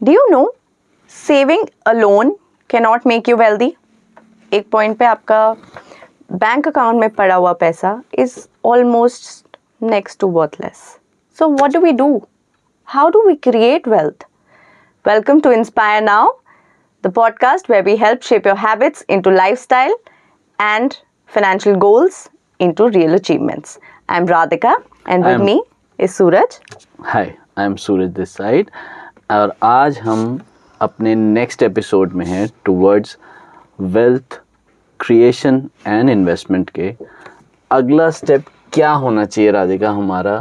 Do you know saving alone cannot make you wealthy? एक point पे आपका bank account में पड़ा हुआ पैसा is almost next to worthless. So what do we do? How do we create wealth? Welcome to Inspire Now, the podcast where we help shape your habits into lifestyle and financial goals into real achievements. I'm Radhika and with me is Suraj. Hi, I'm Suraj this side. और आज हम अपने next episode में हैं towards wealth creation and investment के अगला step क्या होना चाहिए राधिका हमारा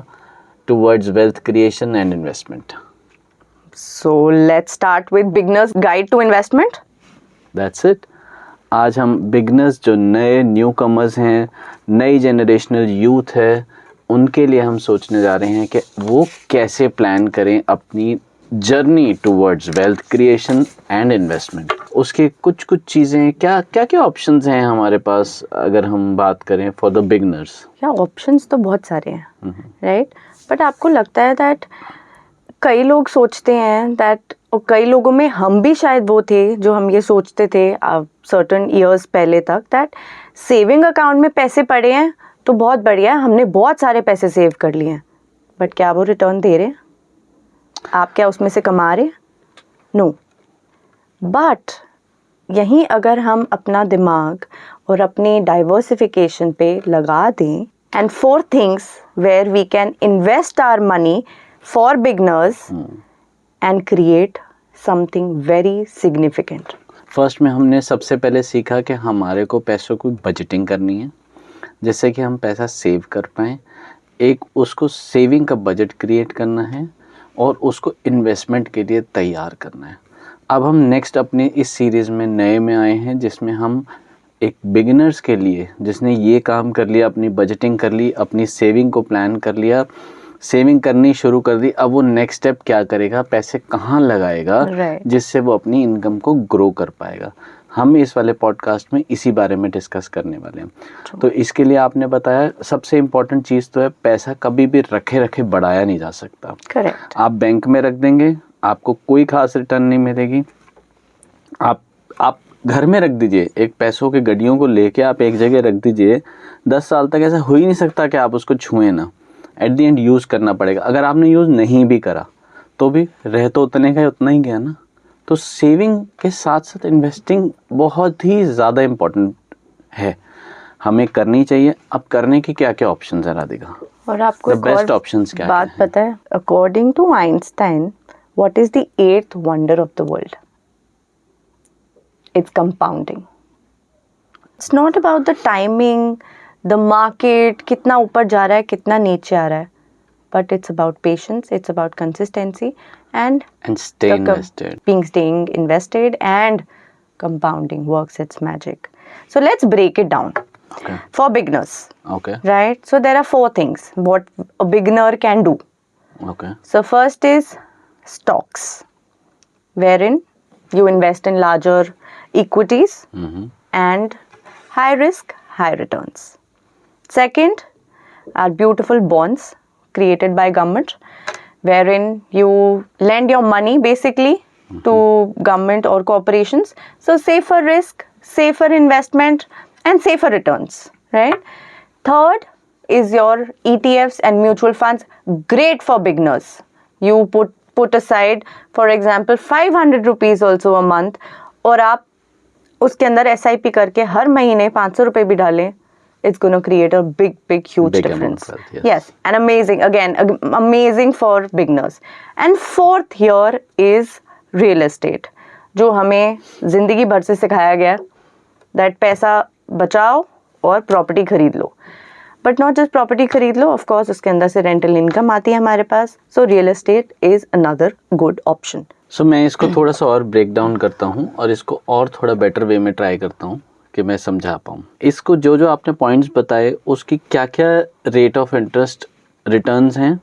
towards wealth creation and investment. So let's start with beginner's guide to investment. That's it. आज हम बिगनर्स जो नए न्यू कमर्स हैं, नई जनरेशनल यूथ है, उनके लिए हम सोचने जा रहे हैं कि वो कैसे प्लान करें अपनी journey towards wealth creation and investment. उसके कुछ चीज़ें क्या ऑप्शंस हैं हमारे पास अगर हम बात करें फॉर द बिगनर्स. क्या ऑप्शंस तो बहुत सारे हैं, राइट? बट आपको लगता है दैट कई लोग सोचते हैं दैट, और कई लोगों में हम भी शायद वो थे जो हम ये सोचते थे सर्टन ईयर्स पहले तक दैट सेविंग अकाउंट में पैसे पड़े हैं तो बहुत बढ़िया है, हमने बहुत सारे पैसे सेव कर लिए हैं. बट क्या वो रिटर्न दे रहे हैं? आप क्या उसमें से कमा रहे हैं? नो. बट यहीं अगर हम अपना दिमाग और अपनी डाइवर्सिफिकेशन पे लगा दें and 4 things where we can invest our money for beginners and create something very significant. First में हमने सबसे पहले सीखा कि हमारे को पैसों की बजटिंग करनी है जिससे कि हम पैसा सेव कर पाएँ. एक उसको सेविंग का बजट क्रिएट करना है और उसको इन्वेस्टमेंट के लिए तैयार करना है. अब हम नेक्स्ट अपने इस सीरीज़ में नए में आए हैं जिसमें हम एक बिगिनर्स के लिए जिसने ये काम कर लिया, अपनी बजटिंग कर ली, अपनी सेविंग को प्लान कर लिया, सेविंग करनी शुरू कर दी, अब वो नेक्स्ट स्टेप क्या करेगा, पैसे कहाँ लगाएगा जिससे वो अपनी इनकम को ग्रो कर पाएगा. हम इस वाले पॉडकास्ट में इसी बारे में डिस्कस करने वाले हैं. तो इसके लिए आपने बताया सबसे इम्पोर्टेंट चीज़ तो है पैसा कभी भी रखे बढ़ाया नहीं जा सकता. करेक्ट. आप बैंक में रख देंगे आपको कोई खास रिटर्न नहीं मिलेगी. आप घर में रख दीजिए, एक पैसों के गड्डियों को लेके आप एक जगह रख दीजिए, 10 साल तक ऐसा हो ही नहीं सकता कि आप उसको छुएं ना. एट द एंड यूज़ करना पड़ेगा. अगर आपने यूज़ नहीं भी करा तो भी रह तो उतने का उतना ही गया ना. तो सेविंग के साथ साथ इन्वेस्टिंग बहुत ही ज़्यादा इम्पोर्टेंट है, हमें करनी चाहिए. अब करने की क्या क्या ऑप्शन है राधिका, और आपको बेस्ट ऑप्शंस क्या बात पता है? According to Einstein, what is the 8th wonder of the world? It's compounding. It's not about the timing, the market कितना ऊपर जा रहा है कितना नीचे आ रहा है, but it's about patience, it's about consistency and staying invested and compounding works its magic. So let's break it down. Okay. For beginners. Okay. Right? So there are 4 things what a beginner can do. Okay. So first is stocks, wherein you invest in larger equities and high risk, high returns. Second are beautiful bonds created by government, wherein you lend your money basically to government or corporations. So safer risk, safer investment and safer returns, right? Third is your ETFs and mutual funds, great for beginners. You put aside for example 500 rupees also a month, और आप उसके अंदर SIP करके हर महीने 500 रुपये भी डालें, it's going to create a big huge difference. Yes, and amazing for beginners. And fourth here is real estate, जो हमें जिंदगी भर से सिखाया गया that पैसा बचाओ और प्रॉपर्टी खरीद लो. बट नॉट जस्ट प्रॉपर्टी खरीद लो, ऑफ कोर्स उसके अंदर से रेंटल इनकम आती है हमारे पास. So real estate is another good option. So मैं इसको थोड़ा सा और ब्रेक डाउन करता हूँ और इसको और थोड़ा बेटर वे में ट्राई करता हूँ कि मैं समझा पाऊँ. इसको जो आपने पॉइंट्स बताए उसकी क्या क्या रेट ऑफ इंटरेस्ट रिटर्न्स हैं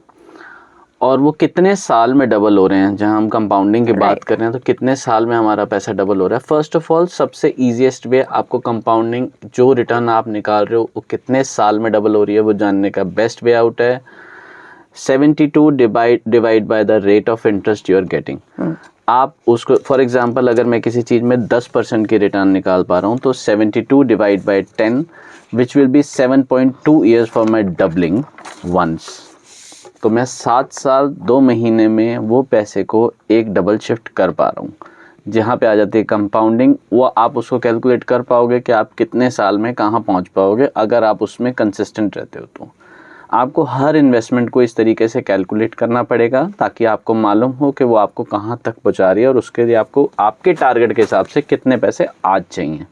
और वो कितने साल में डबल हो रहे हैं. जहाँ हम कंपाउंडिंग की बात कर रहे हैं तो कितने साल में हमारा पैसा डबल हो रहा है. फर्स्ट ऑफ ऑल सबसे ईजीएस्ट वे आपको कंपाउंडिंग जो रिटर्न आप निकाल रहे हो वो कितने साल में डबल हो रही है वो जानने का बेस्ट वे आउट है 72 divide by the rate of interest you are getting. आप उसको फॉर एग्जांपल अगर मैं किसी चीज़ में 10% की रिटर्न निकाल पा रहा हूँ तो 72 divide by 10 which will be 7.2 years for my doubling once. तो मैं 7 साल 2 महीने में वो पैसे को एक डबल शिफ्ट कर पा रहा हूँ। जहाँ पे आ जाती है कंपाउंडिंग, वो आप उसको कैलकुलेट कर पाओगे कि आप कितने साल में कहाँ पहुँच पाओगे अगर आप उसमें कंसिस्टेंट रहते हो। तो आपको हर इन्वेस्टमेंट को इस तरीके से कैलकुलेट करना पड़ेगा ताकि आपको मालूम हो कि वो आपको कहाँ तक पहुँचा रही है और उसके लिए आपको आपके टारगेट के हिसाब से कितने पैसे आज चाहिए।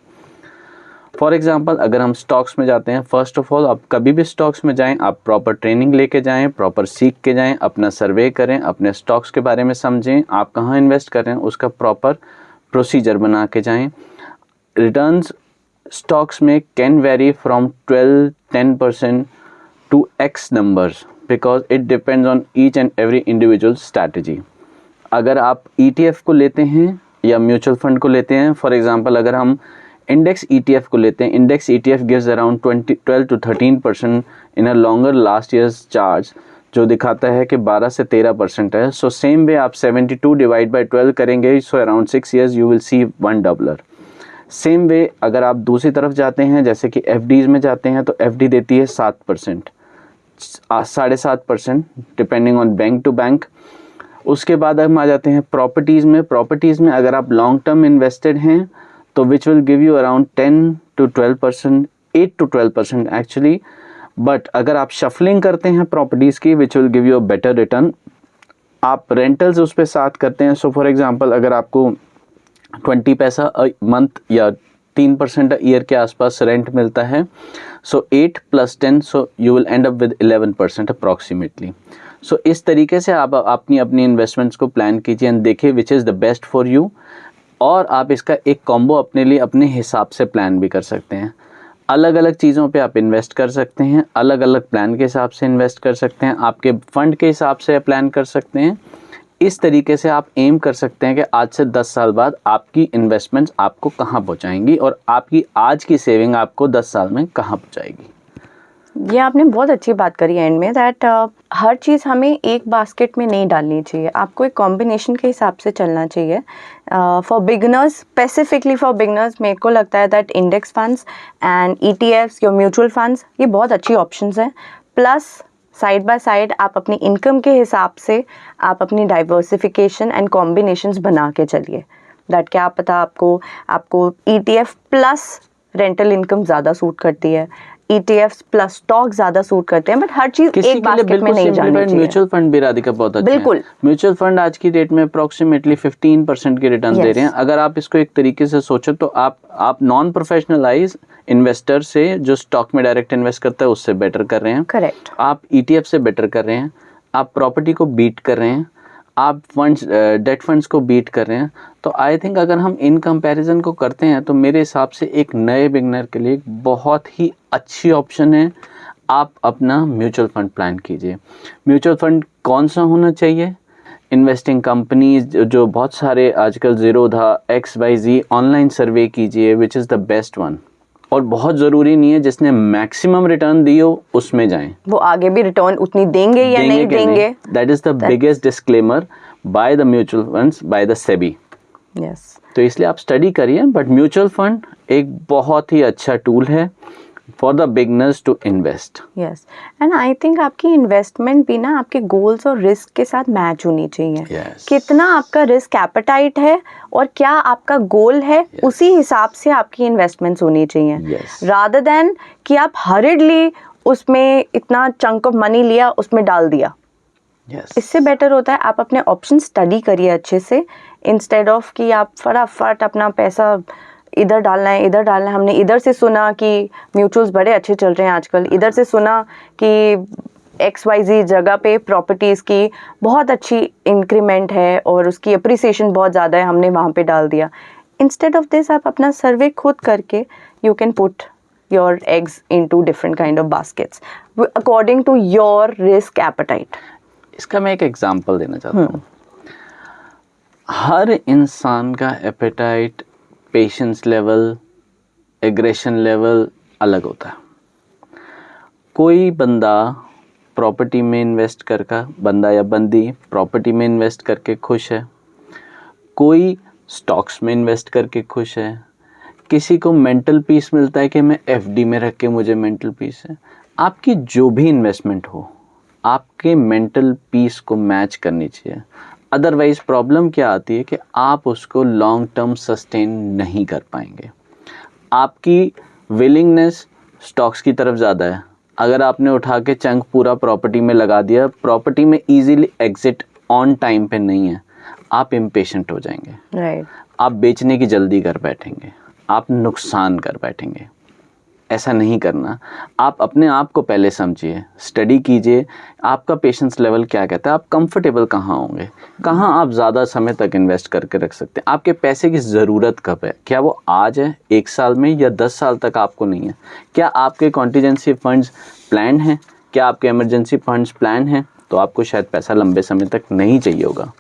फॉर एग्जांपल अगर हम स्टॉक्स में जाते हैं, फर्स्ट ऑफ ऑल आप कभी भी स्टॉक्स में जाएं, आप प्रॉपर ट्रेनिंग लेके जाएं, प्रॉपर सीख के जाएं, अपना सर्वे करें, अपने स्टॉक्स के बारे में समझें, आप कहाँ इन्वेस्ट कर रहे हैं उसका प्रॉपर प्रोसीजर बना के जाएं। रिटर्न्स स्टॉक्स में can very from 12-10% to X numbers because it depends on each and every individual strategy। अगर आप ETF को लेते हैं या म्यूचुअल फंड को लेते हैं, फॉर एग्जांपल अगर हम इंडेक्स ETF को लेते हैं, index ETF gives around 12-13% in a longer last years charge, जो दिखाता है कि 12 से 13% है। सो सेम वे आप 72 डिवाइड बाई 12 करेंगे, so around 6 years you will see one doubler. Same way अगर आप दूसरी तरफ जाते हैं, जैसे कि FDs में जाते हैं, तो FD देती है 7%, 7.5% depending on bank to bank. उसके बाद हम आ जाते हैं प्रॉपर्टीज़ में। प्रॉपर्टीज़ में अगर आप लॉन्ग टर्म इन्वेस्टेड हैं तो which will give you around 10-12%, 8-12% actually. But अगर आप शफलिंग करते हैं प्रॉपर्टीज़ की, which will give you a better return. आप रेंटल्स उस पर साथ करते हैं, सो फॉर एग्जांपल अगर आपको 20 पैसा अ मंथ या 3% ईयर के आसपास रेंट मिलता है, so 8 + 10, so you will end up with 11% approximately. So इस तरीके से आप अपनी इन्वेस्टमेंट्स को प्लान कीजिए एंड देखिए which is the best for you. और आप इसका एक कॉम्बो अपने लिए अपने हिसाब से प्लान भी कर सकते हैं। अलग अलग चीज़ों पे आप इन्वेस्ट कर सकते हैं, अलग अलग प्लान के हिसाब से इन्वेस्ट कर सकते हैं, आपके फंड के हिसाब से प्लान कर सकते हैं। इस तरीके से आप एम कर सकते हैं कि आज से 10 साल बाद आपकी इन्वेस्टमेंट्स आपको कहाँ पहुँचाएंगी और आपकी आज की सेविंग आपको 10 साल में कहाँ पहुँचाएगी। ये आपने बहुत अच्छी बात करी एंड में, दैट हर चीज़ हमें एक बास्केट में नहीं डालनी चाहिए, आपको एक कॉम्बिनेशन के हिसाब से चलना चाहिए। For beginners, specifically for beginners, मेरे को लगता है that index funds and ETFs या म्यूचुअल फंड्स ये बहुत अच्छी ऑप्शंस हैं। प्लस साइड बाय साइड आप अपनी इनकम के हिसाब से आप अपनी डाइवर्सिफिकेशन एंड कॉम्बिनेशंस बना के चलिए। दैट क्या पता आपको ETF प्लस रेंटल इनकम ज़्यादा सूट करती है, ETFs प्लस स्टॉक ज़्यादा सूट करते हैं, बट हर चीज़ एक बास्केट में नहीं जानी चाहिए। म्यूचुअल फंड भी राधिका बहुत अच्छा बिल्कुल। है। म्यूचुअल फंड आज की डेट में अप्रोक्सीमेटली 15% की रिटर्न दे रहे हैं। अगर आप इसको एक तरीके से सोचो तो आप नॉन प्रोफेशनलाइज इन्वेस्टर से जो स्टॉक में डायरेक्ट इन्वेस्ट करता है उससे बेटर कर रहे हैं। करेक्ट। आप ETF से बेटर कर रहे हैं, आप प्रॉपर्टी को बीट कर रहे हैं, आप फंड्स डेट फंड्स को बीट कर रहे हैं। तो आई थिंक अगर हम इन कंपैरिजन को करते हैं तो मेरे हिसाब से एक नए बिगनर के लिए बहुत ही अच्छी ऑप्शन है। आप अपना म्यूचुअल फंड प्लान कीजिए। म्यूचुअल फंड कौन सा होना चाहिए? इन्वेस्टिंग कंपनीज जो बहुत सारे आजकल ज़ीरोधा, XYZ ऑनलाइन सर्वे कीजिए which is the best one. और बहुत ज़रूरी नहीं है जिसने मैक्सिमम रिटर्न दी हो उसमें जाएं, वो आगे भी रिटर्न उतनी देंगे या नहीं देंगे। That is the biggest disclaimer by the mutual funds by the SEBI. Yes. तो इसलिए आप स्टडी करिए, बट म्यूचुअल फंड एक बहुत ही अच्छा टूल है for the beginners to invest. Yes, and I think आपकी इन्वेस्टमेंट भी ना आपके गोल्स और रिस्क के साथ मैच होनी चाहिए। Yes. कितना आपका रिस्क एपेटाइट है और क्या आपका गोल है, उसी हिसाब से आपकी इन्वेस्टमेंट्स होनी चाहिए। Yes. रादर देन कि आप हरिडली उसमें इतना चंक ऑफ मनी लिया, उसमें डाल दिया। Yes. इससे बेटर होता है आप अपने ऑप्शन स्टडी करिए अच्छे से, इंस्टेड ऑफ कि आप फटाफट अपना पैसा इधर डालना है इधर डालना है। हमने इधर से सुना कि म्यूचुअल्स बड़े अच्छे चल रहे हैं आजकल, इधर से सुना कि XYZ जगह पे प्रॉपर्टीज़ की बहुत अच्छी इंक्रीमेंट है और उसकी अप्रिसिएशन बहुत ज़्यादा है, हमने वहाँ पे डाल दिया। इंस्टेड ऑफ दिस आप अपना सर्वे खुद करके you can put your eggs into different kind of baskets according to your risk appetite. इसका मैं एक एग्जांपल देना चाहता हूँ। हर इंसान का appetite, patience level, aggression level अलग होता है। कोई बंदा प्रॉपर्टी में इन्वेस्ट करके, बंदा या बंदी प्रॉपर्टी में इन्वेस्ट करके खुश है। कोई स्टॉक्स में इन्वेस्ट करके खुश है, किसी को मेंटल पीस मिलता है कि मैं एफडी में रख के मुझे मेंटल पीस है। आपकी जो भी इन्वेस्टमेंट हो, आपके मेंटल पीस को मैच करनी चाहिए। अदरवाइज प्रॉब्लम क्या आती है कि आप उसको लॉन्ग टर्म सस्टेन नहीं कर पाएंगे। आपकी विलिंगनेस स्टॉक्स की तरफ ज़्यादा है, अगर आपने उठा के चंक पूरा प्रॉपर्टी में लगा दिया, प्रॉपर्टी में इजीली एग्जिट ऑन टाइम पे नहीं है, आप इम्पेशेंट हो जाएंगे, राइट। आप बेचने की जल्दी कर बैठेंगे, आप नुकसान कर बैठेंगे। ऐसा नहीं करना। आप अपने आप को पहले समझिए, स्टडी कीजिए, आपका पेशेंस लेवल क्या कहता है, आप कंफर्टेबल कहाँ होंगे, कहाँ आप ज़्यादा समय तक इन्वेस्ट करके रख सकते हैं, आपके पैसे की ज़रूरत कब है, क्या वो आज है, 1 साल में, या 10 साल तक आपको नहीं है, क्या आपके कॉन्टीजेंसी फंड्स प्लान हैं, क्या आपके इमरजेंसी फंड्स प्लान हैं, तो आपको शायद पैसा लंबे समय तक नहीं चाहिए होगा।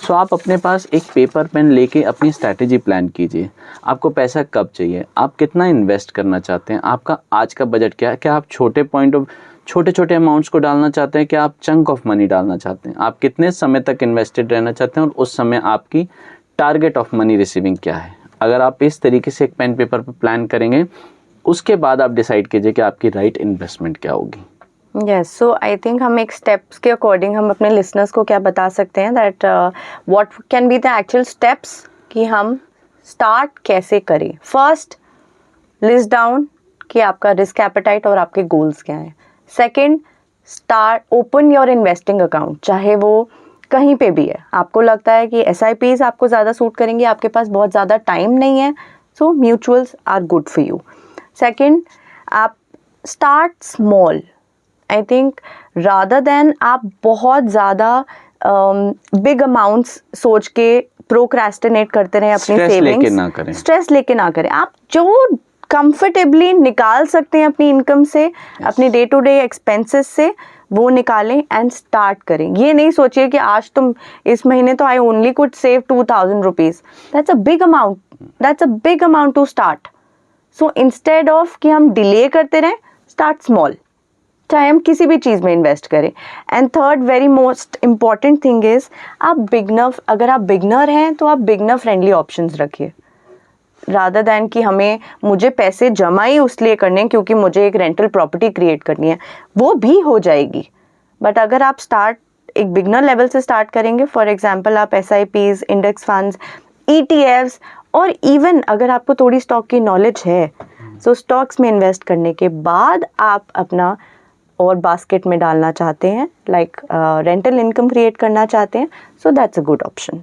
सो आप अपने पास एक पेपर पेन लेके अपनी स्ट्रैटेजी प्लान कीजिए। आपको पैसा कब चाहिए, आप कितना इन्वेस्ट करना चाहते हैं, आपका आज का बजट क्या है, क्या आप छोटे छोटे अमाउंट्स को डालना चाहते हैं, क्या आप चंक ऑफ मनी डालना चाहते हैं, आप कितने समय तक इन्वेस्टेड रहना चाहते हैं और उस समय आपकी टारगेट ऑफ मनी रिसीविंग क्या है। अगर आप इस तरीके से एक पेन पेपर पर प्लान करेंगे, उसके बाद आप डिसाइड कीजिए कि आपकी राइट इन्वेस्टमेंट क्या होगी। यस, सो आई थिंक हम एक स्टेप्स के अकॉर्डिंग हम अपने लिसनर्स को क्या बता सकते हैं, that what can be the actual steps कि हम स्टार्ट कैसे करें। फर्स्ट, लिस्ट डाउन कि आपका रिस्क एपेटाइट और आपके गोल्स क्या हैं। Second, start open your investing account, चाहे वो कहीं पे भी है। आपको लगता है कि SIPs आपको ज़्यादा सूट करेंगे, आपके पास बहुत ज़्यादा टाइम नहीं है, so mutuals are good for you. Second, आप start small. I think rather than आप बहुत ज़्यादा बिग अमाउंट्स सोच के प्रोक्रेस्टिनेट करते रहें अपनी सेविंग्स, स्ट्रेस लेके ना करें। आप जो कंफर्टेबली निकाल सकते हैं अपनी इनकम से, अपने डे टू डे एक्सपेंसेस से, वो निकालें एंड स्टार्ट करें। ये नहीं सोचिए कि आज तुम इस महीने तो I only could save 2000 rupees, that's a big amount, that's a big amount to start. So instead of कि हम डिले करते रहें, स्टार्ट स्मॉल, चाहे हम किसी भी चीज़ में इन्वेस्ट करें। And third very most important thing is, अगर आप बिगनर हैं तो आप बिगनर फ्रेंडली ऑप्शंस रखिए, रादर दैन कि मुझे पैसे जमा ही उसलिए करने हैं क्योंकि मुझे एक रेंटल प्रॉपर्टी क्रिएट करनी है, वो भी हो जाएगी। बट अगर आप एक बिगनर लेवल से स्टार्ट करेंगे, फॉर एग्जाम्पल आप SIPs, इंडेक्स फंड्स, ETFs, और इवन अगर आपको थोड़ी स्टॉक की नॉलेज है, सो स्टॉक्स में इन्वेस्ट करने के बाद आप अपना और बास्केट में डालना चाहते हैं, लाइक रेंटल इनकम क्रिएट करना चाहते हैं, so that's a good option,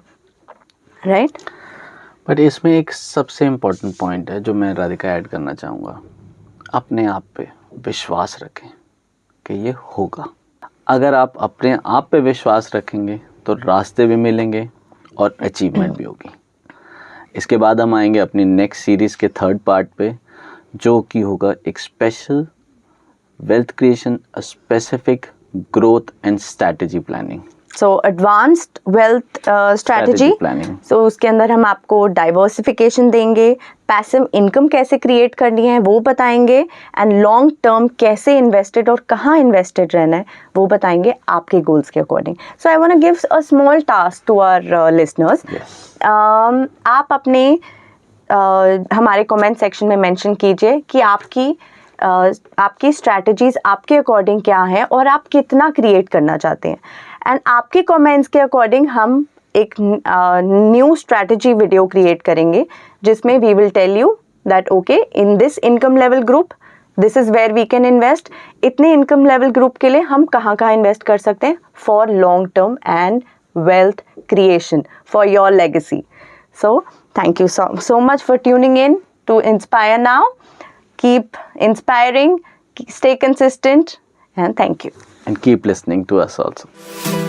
right. But इसमें एक सबसे इम्पोर्टेंट पॉइंट है जो मैं राधिका ऐड करना चाहूँगा, अपने आप पे विश्वास रखें कि ये होगा। अगर आप अपने आप पे विश्वास रखेंगे तो रास्ते भी मिलेंगे और अचीवमेंट भी होगी। इसके बाद हम आएंगे अपनी नेक्स्ट सीरीज़ के 3rd पार्ट पे, जो कि होगा एक special wealth creation, a specific growth and strategy planning. So advanced wealth strategy planning. So उसके अंदर हम आपको डाइवर्सिफिकेशन देंगे, पैसिव इनकम कैसे क्रिएट करनी है वो बताएंगे, एंड लॉन्ग टर्म कैसे इन्वेस्टेड और कहाँ इन्वेस्टेड रहना है वो बताएंगे आपके गोल्स के according. So I want to give a small task to our listeners. आप अपने हमारे कमेंट सेक्शन में मेंशन कीजिए कि आपकी स्ट्रैटेजीज आपके अकॉर्डिंग क्या हैं और आप कितना क्रिएट करना चाहते हैं। एंड आपके कमेंट्स के अकॉर्डिंग हम एक न्यू स्ट्रैटेजी वीडियो क्रिएट करेंगे, जिसमें we will tell you that okay in this income level group this is where we can invest. इतने इनकम लेवल ग्रुप के लिए हम कहाँ इन्वेस्ट कर सकते हैं for long term and wealth creation for your legacy. So thank you so much for tuning in to Inspire Now. Keep inspiring, stay consistent, and thank you. And keep listening to us also.